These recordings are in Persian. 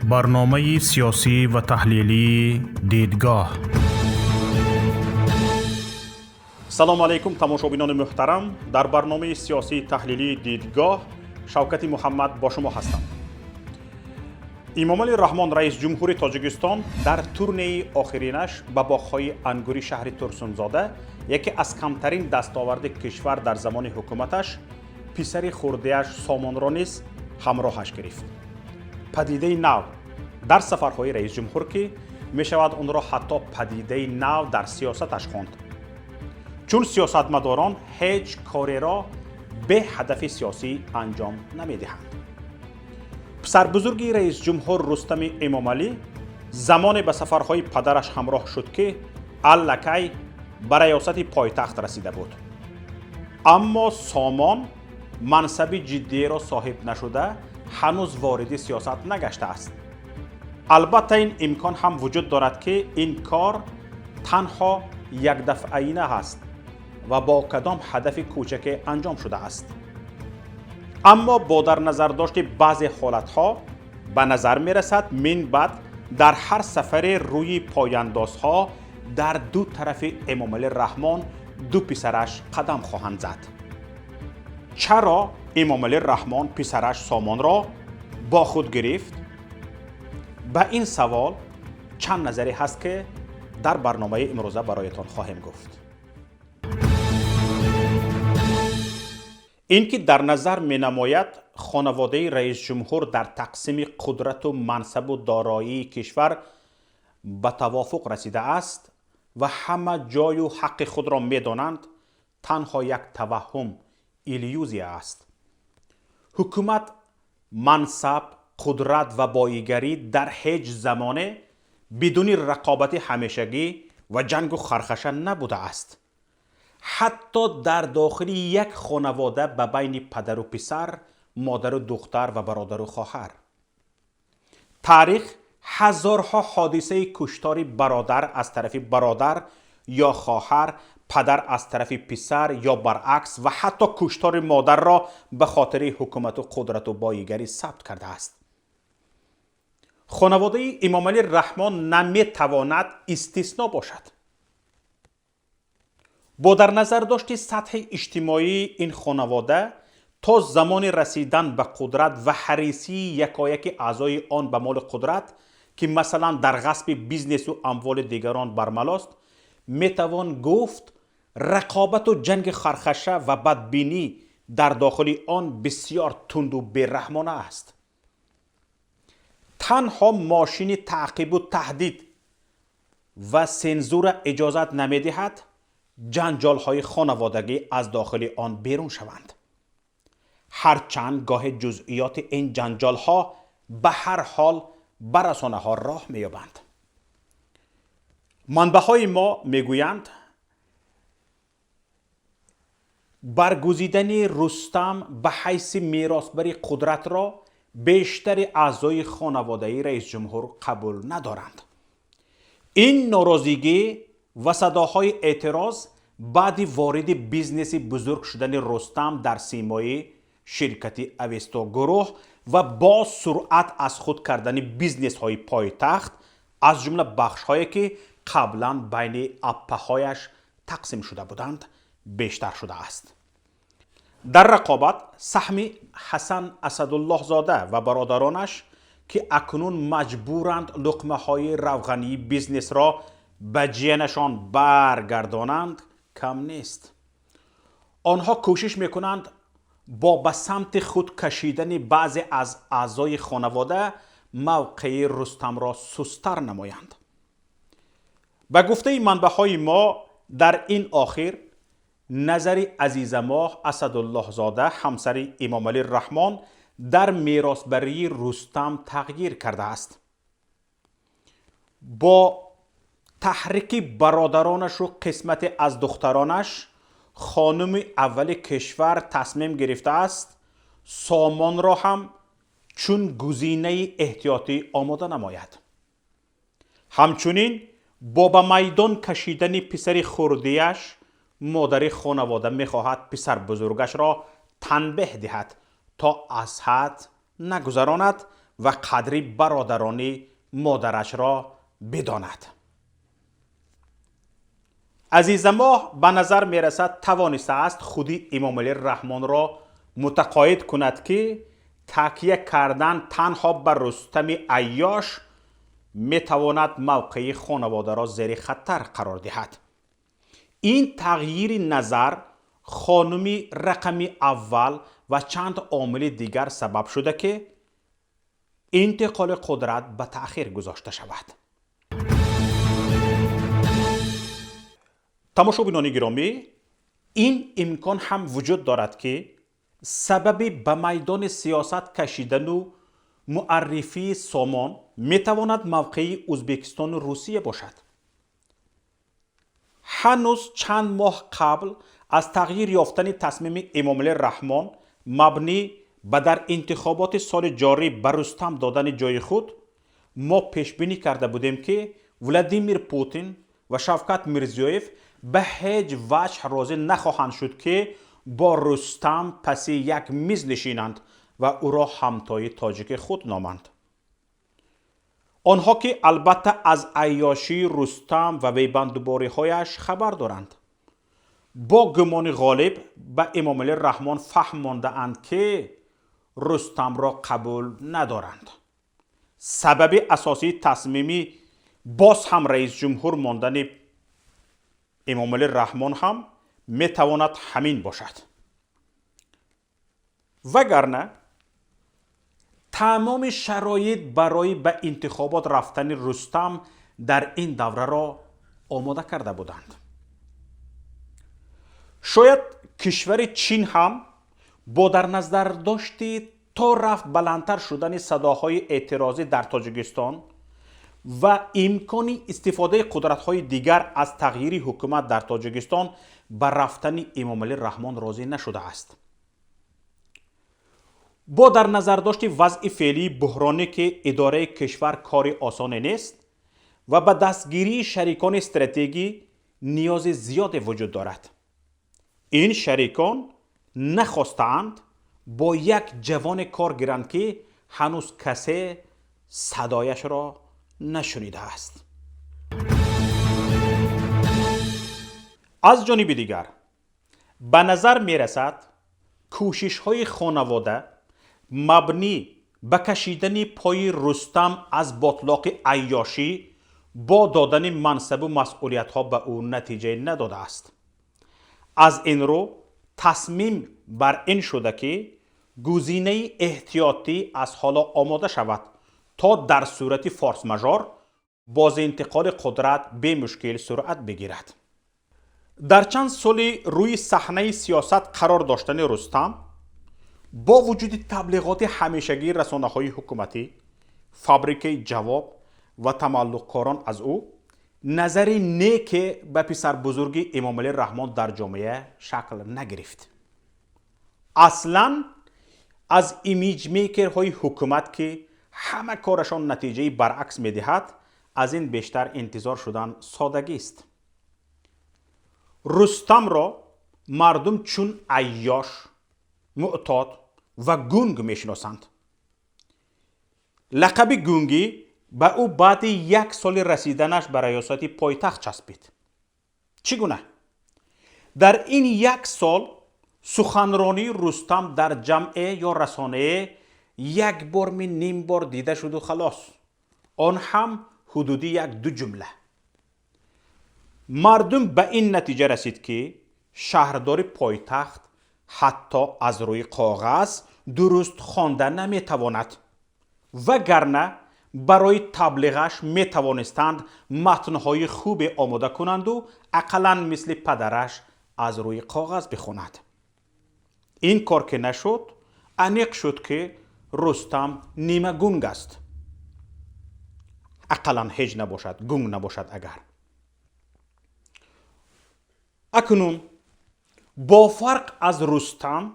برنامه سیاسی و تحلیلی دیدگاه. سلام علیکم تماشابینان محترم. در برنامه سیاسی تحلیلی دیدگاه شوکت محمد با شما هستم. امامعلی رحمان رئیس جمهور تاجیکستان در تورنه آخرینش به باغ‌های انگوری شهر ترسونزاده، یکی از کمترین دستاورد کشور در زمان حکومتش، پسر خرده‌اش سامان را نیز همراهش گرفت. پدیده نو در سفرهای رئیس جمهور که می شود آن را حتی پدیده نو در سیاستش خواند، چون سیاستمداران هیچ کاری را به هدف سیاسی انجام نمی دهند. پسر بزرگی رئیس جمهور رستم امامعلی زمان به سفرهای پدرش همراه شد که الکی به ریاست پایتخت رسیده بود. اما سامان منصب جدی را صاحب نشده هنوز وارد سیاست نگشته است. البته این امکان هم وجود دارد که این کار تنها یک دفعه‌ای است و با کدام هدف کوچک انجام شده است. اما با در نظر داشت بعضی حالتها به نظر می رسد من بعد در هر سفر روی پایاندازها در دو طرف امامعلی رحمان دو پسرش قدم خواهند زد. چرا امامعلی رحمان پسرش سامان را با خود گرفت؟ به این سوال چند نظری هست که در برنامه امروزه برایتان خواهم گفت. این که در نظر می نماید خانواده رئیس جمهور در تقسیم قدرت و منصب و دارایی کشور به توافق رسیده است و همه جای و حق خود را می دانند، تنها یک توهم ایلیوزیا است. حکومت، منصب، قدرت و بایگری در هیچ زمانه بدون رقابت همیشگی و جنگ و خرخشه نبوده است. حتی در داخل یک خانواده به بین پدر و پسر، مادر و دختر و برادر و خواهر. تاریخ هزارها حادثه کشتار برادر از طرف برادر یا خواهر، پدر از طرف پسر یا برعکس و حتی کشتار مادر را به خاطر حکومت و قدرت و بایگری ثبت کرده است. خانواده امامعلی رحمان نمی تواند استثنا باشد. با در نظر داشت سطح اجتماعی این خانواده تا زمان رسیدن به قدرت و حریصی یکایک اعضای آن به مال قدرت که مثلا در غصب بیزنس و اموال دیگران برملاست، میتوان گفت رقابت و جنگ خرخشه و بدبینی در داخل آن بسیار تند و بیرحمانه است. تنها ماشین تعقیب و تهدید و سنزور اجازت نمیدهد جنجال های خانوادگی از داخل آن بیرون شوند، هرچند گاه جزئیات این جنجال ها به هر حال به رسانه ها راه می‌یابند. منبع های ما میگویند برگزیدن رستم به حیث میراثبر قدرت را بیشتر اعضای خانواده رئیس جمهور قبول ندارند. این ناراضگی و صداهای اعتراض بعد وارد بیزنس بزرگ شدن رستم در سیمای شرکت اوستا گروه و با سرعت از خود کردن بیزنس های پایتخت از جمله بخش هایی که قبلا بین اپه هایش تقسیم شده بودند بیشتر شده است. در رقابت سهم حسن اسدالله زاده و برادرانش که اکنون مجبورند لقمه های روغنی بیزنس را به جیانشان برگردانند کم نیست. آنها کوشش میکنند با به سمت خود کشیدن بعضی از اعضای خانواده موقع رستم را سستر نمایند. به گفته منبع های ما در این آخر نظر عزیز ما اسدالله زاده همسر امامعلی رحمان در میراثبری رستم تغییر کرده است. با تحریک برادرانش و قسمت از دخترانش خانم اول کشور تصمیم گرفته است سامان را هم چون گزینه احتیاطی آماده نماید. همچنین با به میدان کشیدن پسر خرده‌اش مادر خانواده میخواهد پسر بزرگش را تنبیه دهد تا از حد نگذراند و قدر برادران مادرش را بداند. عزیز ما به نظر می رسد توانسته است خودی امام علی رحمان را متقاعد کند که تکیه کردن تنها بر رستم عیاش می تواند موقع خانواده را زیر خطر قرار دهد. این تغییر نظر خانم رقم اول و چند عامل دیگر سبب شده که انتقال قدرت به تأخیر گذاشته شود. تماشابینان گرامی، این امکان هم وجود دارد که سبب به میدان سیاست کشیدن و معرفی سامان میتواند موقع ازبکستان و روسیه باشد. هنوز چند ماه قبل از تغییر یافتن تصمیم امام علی رحمان مبنی به در انتخابات سال جاری به رستم دادن جای خود، ما پیش بینی کرده بودیم که ولادیمیر پوتین و شوکت میرزیویف به هیچ وجه راضی نخواهند شد که با رستم پس یک میز نشینند و او را همتای تاجیک خود نامند. آنها که البته از عیاشی رستم و ویبندوباری هایش خبر دارند، با گمان غالب به امام علی رحمان فهمانده اند که رستم را قبول ندارند. سبب اساسی تصمیمی باز هم رئیس جمهور ماندن امام علی رحمان هم میتواند همین باشد. وگرنه تمام شرایط برای به انتخابات رفتن رستم در این دوره را آماده کرده بودند. شاید کشور چین هم با در نظر داشتی تا رفت بلندتر شدن صداهای اعتراضی در تاجیکستان و امکان استفاده قدرت‌های دیگر از تغییر حکومت در تاجیکستان به رفتن امام علی رحمان راضی نشده است. با در نظر داشتی وضع فعلی بحرانی که اداره کشور کار آسان نیست و به دستگیری شریکان استراتژی نیاز زیاد وجود دارد. این شریکان نخواستند با یک جوان کار گیرند که هنوز کسی صدایش را نشنیده است. از جانب دیگر به نظر می رسد کوشش های خانواده مبنی به کشیدن پای رستم از باطلاق عیاشی با دادن منصب و مسئولیت ها به او نتیجه نداده است. از این رو تصمیم بر این شده که گزینه احتیاطی از حالا آماده شود تا در صورت فورس ماژور باز انتقال قدرت به مشکل سرعت بگیرد. در چند سال روی صحنه سیاست قرار داشتن رستم با وجود تبلیغات همیشگی رسانه‌های حکومتی، فابریکه جواب و تملق‌کاران از او، نظر نیک به پسر بزرگ امام علی رحمان در جامعه شکل نگرفت. اصلاً از ایمیج میکرهای حکومت که همه کارشان نتیجه برعکس میدهد، از این بیشتر انتظار شدن سادگی است. رستم را مردم چون عیاش، معتاد و گنگ میشناسند. لقب گنگی به او بعد یک سال رسیدنش به ریاست پایتخت چسبید. چگونه؟ در این یک سال سخنرانی رستم در جمع یا رسانه یک بار می نیم بار دیده شد و خلاص. آن هم حدودی یک دو جمله. مردم به این نتیجه رسید که شهردار پایتخت حتی از روی کاغذ درست خوانده نمی تواند، وگرنه برای تبلیغش می توانستند متنهای خوب آماده کنند و اقلاً مثل پدرش از روی کاغذ بخواند. این کار که نشد، انیق شد که رستم نیمه گنگ است. اقلاً هیچ نباشد، گنگ نباشد. اگر اکنون با فرق از رستم،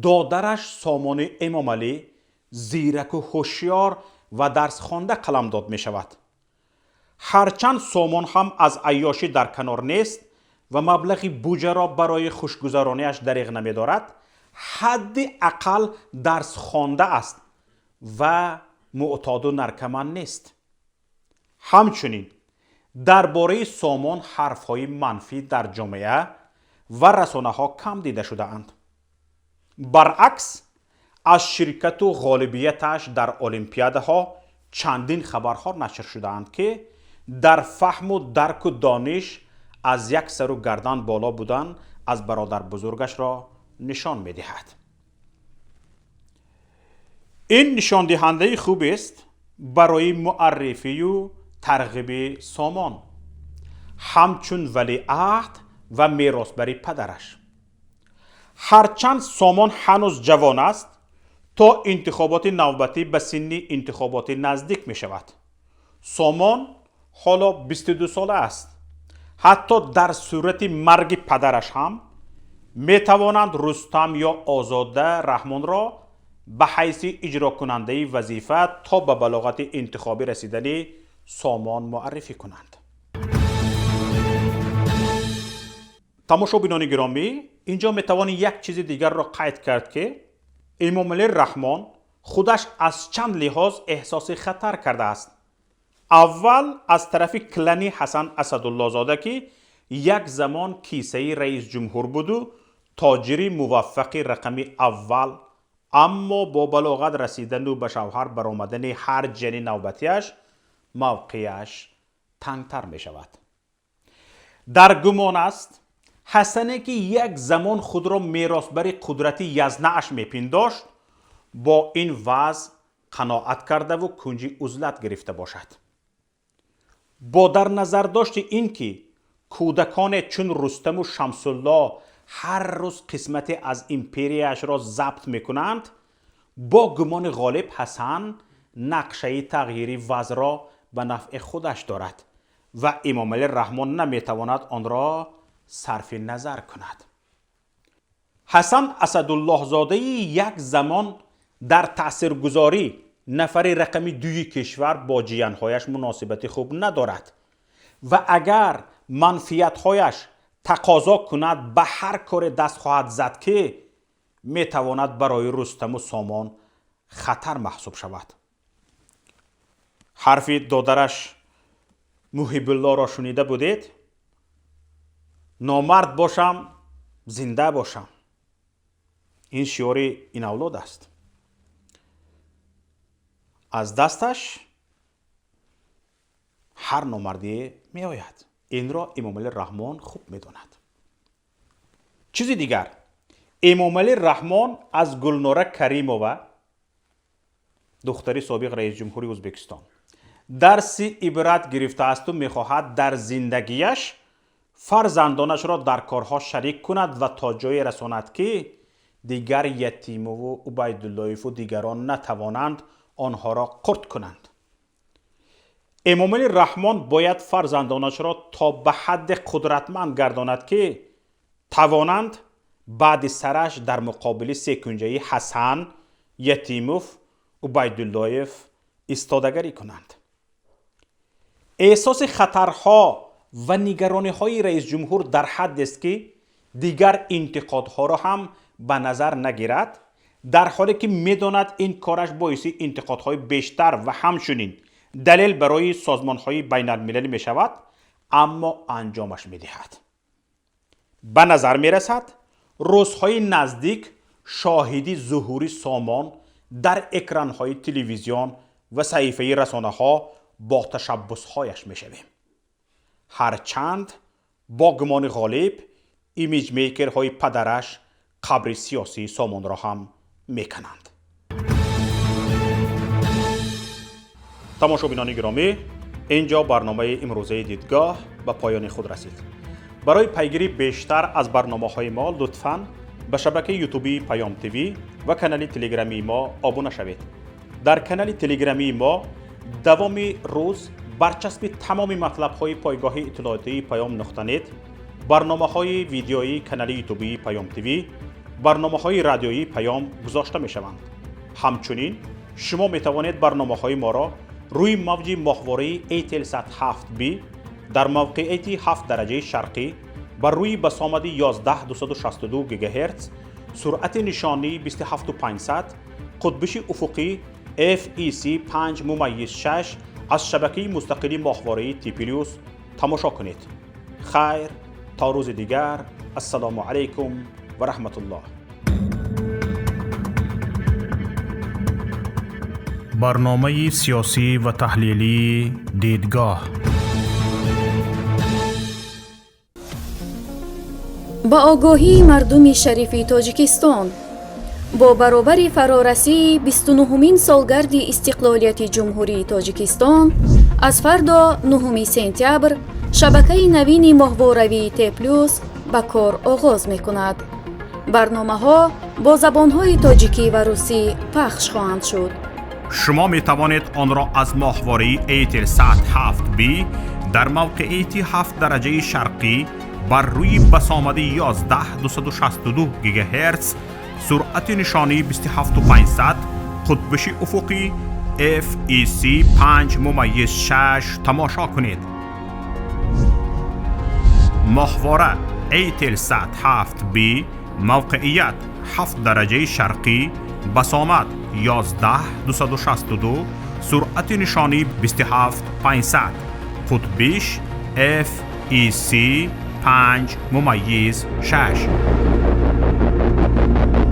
دادرش سامان امام علی زیرک و هوشیار و درس خوانده قلمداد می شود. هرچند سامان هم از عیاشی در کنار نیست و مبلغی بودجه را برای خوشگذرانیش دریغ نمی دارد، حد اقل درس خوانده است و معتاد و نرکمند نیست. همچنین درباره سامان حرفهای منفی در جامعه و رسانه ها کم دیده شده اند. برعکس از شرکت و غالبیتش در المپیاده ها چندین خبرها نشر شده اند که در فهم و درک و دانش از یک سر و گردن بالا بودن از برادر بزرگش را نشان می دهد. این نشان دهنده خوب است برای معرفی و ترغیب سامان، همچون ولیعهد و میراثبر پدرش. هرچند سامان هنوز جوان است، تا انتخابات نوبتی به سن انتخابات نزدیک می شود. سامان حالا 22 ساله است. حتی در صورت مرگ پدرش هم می توانند رستم یا آزاده رحمان را به حیث اجرا کننده وظیفه تا به بلاغت انتخابی رسیدن سامان معرفی کنند. تماشابینان گرامی، اینجا می توانی یک چیز دیگر را قید کرد که امام علی رحمان خودش از چند لحاظ احساس خطر کرده است. اول از طرف کلانی حسن اسدالله زاده که یک زمان کیسه رئیس جمهور بود و تاجری موفق رقم اول، اما با بلاغت رسیدن و به شوهر برآمدن هر جنین نوبتیش موقعش تنگتر می شود. در گمان است حسنه که یک زمان خود را میراثبر قدرت یزنه‌اش میپنداشت با این وضع قناعت کرده و کنج عزلت گرفته باشد. با در نظر داشت این که کودکان چون رستم و شمس الله هر روز قسمت از امپریاش را ضبط میکنند، با گمان غالب حسن نقشه تغییری وضع را به نفع خودش دارد و امام علی رحمان نمیتواند آن را صرف نظر کند. حسن اسدالله زاده یک زمان در تاثیرگذاری نفر رقم 2 کشور با جیانهایش مناسبت خوب ندارد و اگر منفیتهایش تقاضا کند به هر کار دست خواهد زد که میتواند برای رستم و سامان خطر محسوب شود. حرف دادرش محب الله را شنیده بودید؟ نامرد باشم زنده باشم. این شعار این اولاد است. از دستش هر نامردی می آید. این را امام علی رحمان خوب می داند. چیز دیگر، امام علی رحمان از گلناره کریمووا دختری سابق رئیس جمهوری ازبکستان درس عبرت گرفته است و می خواهد در زندگیش فرزندانش را در کارها شریک کند و تا جای رساند که دیگر یتیم و عبیدالله و دیگران نتوانند آنها را قرد کنند. امام علی رحمان باید فرزندانش را تا به حد قدرتمند گرداند که توانند بعد سرش در مقابل سه‌کنجه حسن، یتیموف، عبیدالله ایستادگری کنند. احساس خطرها و نگرانی های رئیس جمهور در حد است که دیگر انتقادها را هم به نظر نگیرد، در حالی که میداند این کارش باعث انتقادهای بیشتر و همچنین دلیل برای سازمانهای بین المللی می شود، اما انجامش می دهد. به نظر می رسد روزهای نزدیک شاهدی ظهور سامان در اکرانهای تلویزیون و صحیفه رسانه ها با تشبسهایش می شویم. هرچند با گمان غالب ایمیج میکرهای پدرش قبر سیاسی سامان را هم میکنند. تماشابینان گرامی، اینجا برنامه امروزه دیدگاه به پایان خود رسید. برای پیگیری بیشتر از برنامه‌های ما لطفاً به شبکه یوتیوبی پیام تیوی و کانال تلگرامی ما ابونه شوید. در کانال تلگرامی ما دوام روز برچسب تمام مطلب‌های پایگاه اطلاعاتی پیام نقطه نت، برنامه‌های ویدیویی کانال یوتیوبی پیام تیوی، برنامه‌های رادیویی پیام گذاشته می‌شوند. همچنین شما می‌توانید برنامه‌های ما را روی موج ماهواره ایتلسات 7B در موقعیت 7 درجه شرقی بر روی بسامد 11262 گیگاهرتز، سرعت نشانی 27500، قطبش افقی FEC 5/6 از شبکه مستقلی ماهواره‌ای TPLUS تماشا کنید. خیر تا روز دیگر. السلام علیکم و رحمت الله. برنامه سیاسی و تحلیلی دیدگاه. با آگاهی مردم شریف تاجیکستان با برابر فرارسی 29مین سالگرد استقلالیت جمهوری تاجیکستان از فردا 9 سپتامبر شبکه نوین ماهواره‌ای TPLUS به کار آغاز می‌کند. برنامه‌ها با زبان‌های تاجیکی و روسی پخش خواهند شد. شما می توانید آن را از ماهواره ایتلسات 7B در موقعیت 7 درجه شرقی بر روی بسامد 11262 گیگاهرتز، سرعت نشانی 27500، قطبش افقی FEC 5/6 تماشا کنید. ماهواره ایتلسات 7B، موقعیت 7 درجه شرقی، بسامد 11262، سرعت نشانی 27500، قطبش FEC 5/6. 5/6 با آگاهی مردم شریف تاجیکستان با برابر فرارسی 29مین سالگرد استقلالیت جمهوری تاجیکستان از فردا 9 سپتامبر شبکه نوین ماهواره‌ای TPLUS به کار آغاز می‌کند. برنامه‌ها با زبان‌های تاجیکی و روسی پخش خواهند شد. با آگاهی مردم شریف تاجیکستان با برابر فرارسی 29مین سالگرد استقلالیت جمهوری تاجیکستان از فردا 9 سپتامبر شبکه نوین ماهواره‌ای TPLUS به کار آغاز می‌کند. برنامه‌ها با زبان‌های تاجیکی و روسی پخش خواهند شد.